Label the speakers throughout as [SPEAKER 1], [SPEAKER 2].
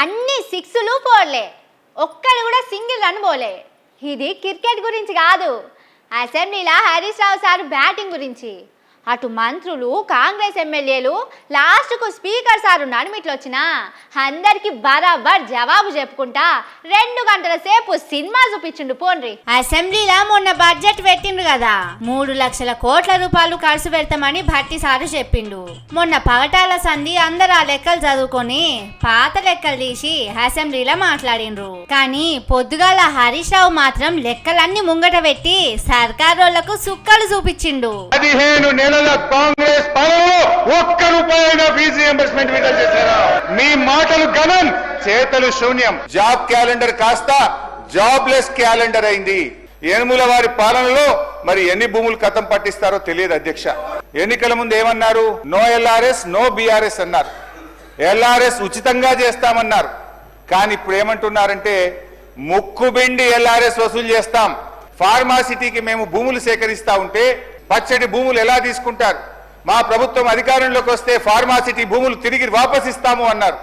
[SPEAKER 1] అన్ని సిక్స్లు పోలే, ఒక్కడు కూడా సింగిల్ రన్ పోలే. ఇది క్రికెట్ గురించి కాదు, అసెంబ్లీలో హరీష్ రావు సార్ బ్యాటింగ్ గురించి. అటు మంత్రులు, కాంగ్రెస్ ఎమ్మెల్యేలు, లాస్ట్కు స్పీకర్ సారు నడుమిట్లు వచ్చినా అందరికి బరాబర్ జవాబు చెప్పుకుంటా 2 గంటల సేపు సినిమా చూపించిండు. పోన్రి, అసెంబ్లీలో మొన్న బడ్జెట్ పెట్టిండు కదా, 3 లక్షల కోట్ల రూపాయలు ఖర్చు పెడతామని భట్టి సారు చెప్పిండు. మొన్న పగటాల సంధి అందరు ఆ లెక్కలు చదువుకొని పాత లెక్కలు తీసి అసెంబ్లీలో మాట్లాడిండ్రు. కానీ పొద్దుగాల హరీష్ రావు మాత్రం లెక్కలన్నీ ముంగట పెట్టి సర్కారోళ్లకు సుక్కలు చూపించిండు.
[SPEAKER 2] కాంగ్రెస్ పాలనలో 1 రూపాయి ఫీజు రియంబర్స్మెంట్ విడుదల చేశారా? మీ మాటలు గమనం, చేతలు శూన్యం. జాబ్ క్యాలెండర్ కాస్త జాబ్లెస్ క్యాలెండర్ అయింది. యనుమల వారి పాలనలో మరి ఎన్ని భూములు కథం పట్టిస్తారో తెలియదు అధ్యక్ష. ఎన్నికల ముందు ఏమన్నారు? నో ఎల్ఆర్ఎస్, నో బీఆర్ఎస్ అన్నారు. ఎల్ఆర్ఎస్ ఉచితంగా చేస్తామన్నారు. కానీ ఇప్పుడు ఏమంటున్నారంటే ముక్కుబిండి ఎల్ఆర్ఎస్ వసూలు చేస్తాం. ఫార్మాసిటీకి మేము భూములు సేకరిస్తా ఉంటే పచ్చడి భూములు ఎలా తీసుకుంటారు? మా ప్రభుత్వం అధికారంలోకి వస్తే ఫార్మాసిటీ భూములు తిరిగి వాపస్ ఇస్తాము అన్నారు.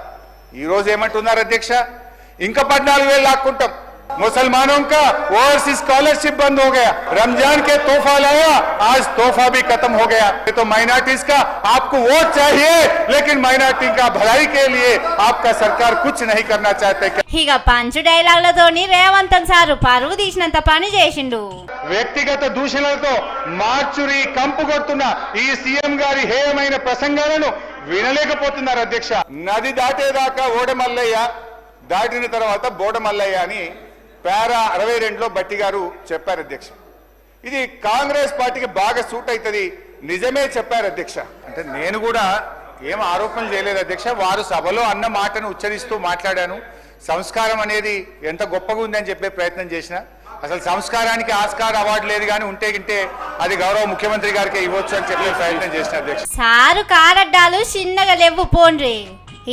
[SPEAKER 2] ఈ రోజు ఏమంటున్నారు అధ్యక్ష? ఇంకా 14,000 లాక్కుంటాం. मुसलमानों का ओवरसीज स्कॉलरशिप बंद हो गया, रमजान के तोहफा लाया, आज तोहफा भी खत्म हो गया. तो माइनॉरिटीज का आपको वोट चाहिए, लेकिन माइनॉरिटी का भलाई के लिए आपका सरकार कुछ नहीं करना चाहते.
[SPEAKER 1] ఇక పంచు డైలాగులతోని రేవంత్ సారు పరువు తీసినంత పని చేసిండు.
[SPEAKER 2] వ్యక్తిగత దూషణలతో మార్చురి కంపు కొడుతున్న ఈ సీఎం గారి హేయమైన ప్రసంగాలను వినలేకపోతున్నారు అధ్యక్ష. నది దాటేదాకా ఓడమల్లయ్య, దాటిన తర్వాత బోడమల్లయ్య అని పారా 62లో బట్టి గారు చెప్పారు అధ్యక్ష. ఇది కాంగ్రెస్ పార్టీకి బాగా సూట్ అవుతుంది. నిజమే చెప్పారు అధ్యక్ష. అంటే నేను కూడా ఏం ఆరోపణలు చేయలేదు అధ్యక్ష. వారు సభలో అన్న మాటను ఉచ్చరిస్తూ మాట్లాడాను. సంస్కారం అనేది ఎంత గొప్పగా ఉందని చెప్పే ప్రయత్నం చేసిన. అసలు సంస్కారానికి ఆస్కార్ అవార్డు లేదు, కానీ ఉంటే గింటే అది గౌరవ ముఖ్యమంత్రి గారికి ఇవ్వచ్చు అని చెప్పే ప్రయత్నం చేసిన అధ్యక్ష.
[SPEAKER 1] సారు కారడ్డాలు చిన్నగా లేవు పోండ్రి.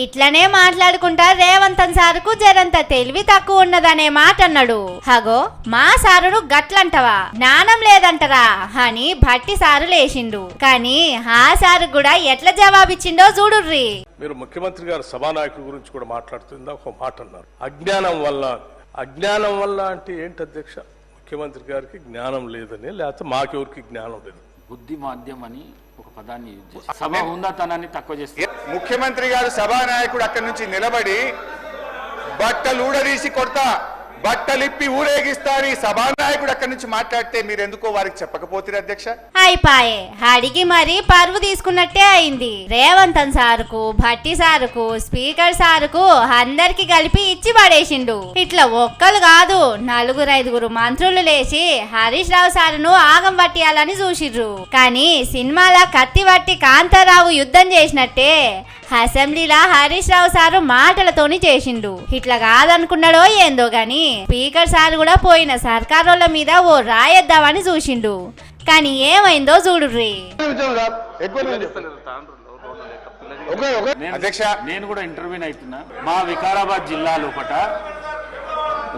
[SPEAKER 1] ఇట్లనే మాట్లాడుకుంటా రేవంత్ సారుకు జరంత తెలివి తక్కువ ఉన్నదనే మాట అన్నాడు. హగో మా సారును గట్లంటవా, జ్ఞానం లేదంటరా అని భట్టి సారు లేచిండు. కానీ ఆ సారు కూడా ఎట్లా జవాబిచ్చిండో చూడుర్రి.
[SPEAKER 3] మీరు ముఖ్యమంత్రి గారు సభానాయకుల గురించి కూడా మాట్లాడుతుందా ఒక మాట అన్నారు, అజ్ఞానం వల్ల అంటే ఏంటి అధ్యక్ష? ముఖ్యమంత్రి గారికి జ్ఞానం లేదని, లేకపోతే మాకెవరికి జ్ఞానం లేదు,
[SPEAKER 4] బుద్ధి మాధ్యం అని ఒక పదాన్ని సభ హుందాతనాన్ని తక్కువ చేస్తే
[SPEAKER 2] ముఖ్యమంత్రి గారు సభానాయకుడు అక్కడి నుంచి నిలబడి బట్టలు ఊడదీసి కొడతా, బట్టలిప్పి ఊరేగిస్తారు ఈ సభానాయకుడు అక్కడి నుంచి మాట్లాడితే మీరు ఎందుకో వారికి చెప్పకపోతే అధ్యక్ష?
[SPEAKER 1] అయిపాయే అడిగి మరి పరువు తీసుకున్నట్టే అయింది. రేవంత్ సారుకు, భట్టి సారుకు, స్పీకర్ సారుకు అందరికి కలిపి ఇచ్చి పడేసిండు. ఇట్లా ఒక్కరు కాదు 4-5 మంత్రులు లేచి హరీష్ రావు సారును ఆగం పట్టియాలని చూసిర్రు. కానీ సినిమాలో కత్తి పట్టి కాంతారావు యుద్ధం చేసినట్టే అసెంబ్లీలో హరీష్ రావు సారు మాటలతోని చేసిండు. ఇట్లా కాదనుకున్నాడో ఏందో గాని స్పీకర్ సార్ కూడా పోయిన సర్కారోళ్ళ మీద ఓ రాయేద్దామని చూసిండు. కానీ ఏమైందో చూడుర్రి.
[SPEAKER 4] నేను కూడా ఇంటర్వ్యూ అవుతున్నా. మా వికారాబాద్ జిల్లా లోపట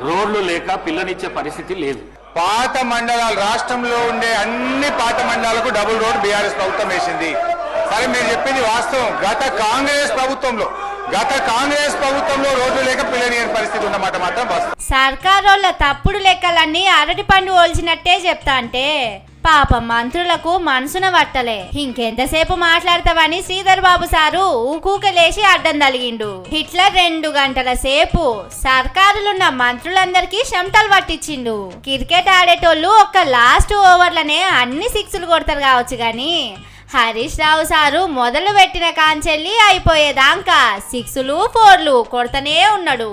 [SPEAKER 4] రోడ్లు లేక పిల్లనిచ్చే పరిస్థితి లేదు.
[SPEAKER 2] పాత మండలాలు, రాష్ట్రంలో ఉండే అన్ని పాత మండలాలకు డబుల్ రోడ్ బీఆర్ఎస్ ప్రభుత్వం వేసింది. సరే మీరు చెప్పింది వాస్తవం. గత కాంగ్రెస్ ప్రభుత్వంలో రోడ్లు లేక పిల్లనియని పరిస్థితి ఉన్నమాట మాత్రం వాస్తవం.
[SPEAKER 1] సర్కారోళ్ళ తప్పుడు లెక్కలన్నీ అరటి పండు ఓల్చినట్టే చెప్తా అంటే పాపం మంత్రులకు మనసున పట్టలే. ఇంకెంతసేపు మాట్లాడతావని శ్రీధర్ బాబు సారు ఊకూకలేసి అడ్డం తలిగిండు. ఇట్లా 2 గంటల సేపు సర్కారులున్న మంత్రులందరికీ చెమటలు పట్టించిండు. క్రికెట్ ఆడేటోళ్ళు ఒక్క లాస్ట్ ఓవర్లనే అన్ని 6లు కొడతారు కావచ్చు, గాని హరీష్ రావు సారు మొదలు పెట్టిన కాంచెల్లి అయిపోయేదాకా 6లు 4లు కొడతనే ఉన్నాడు.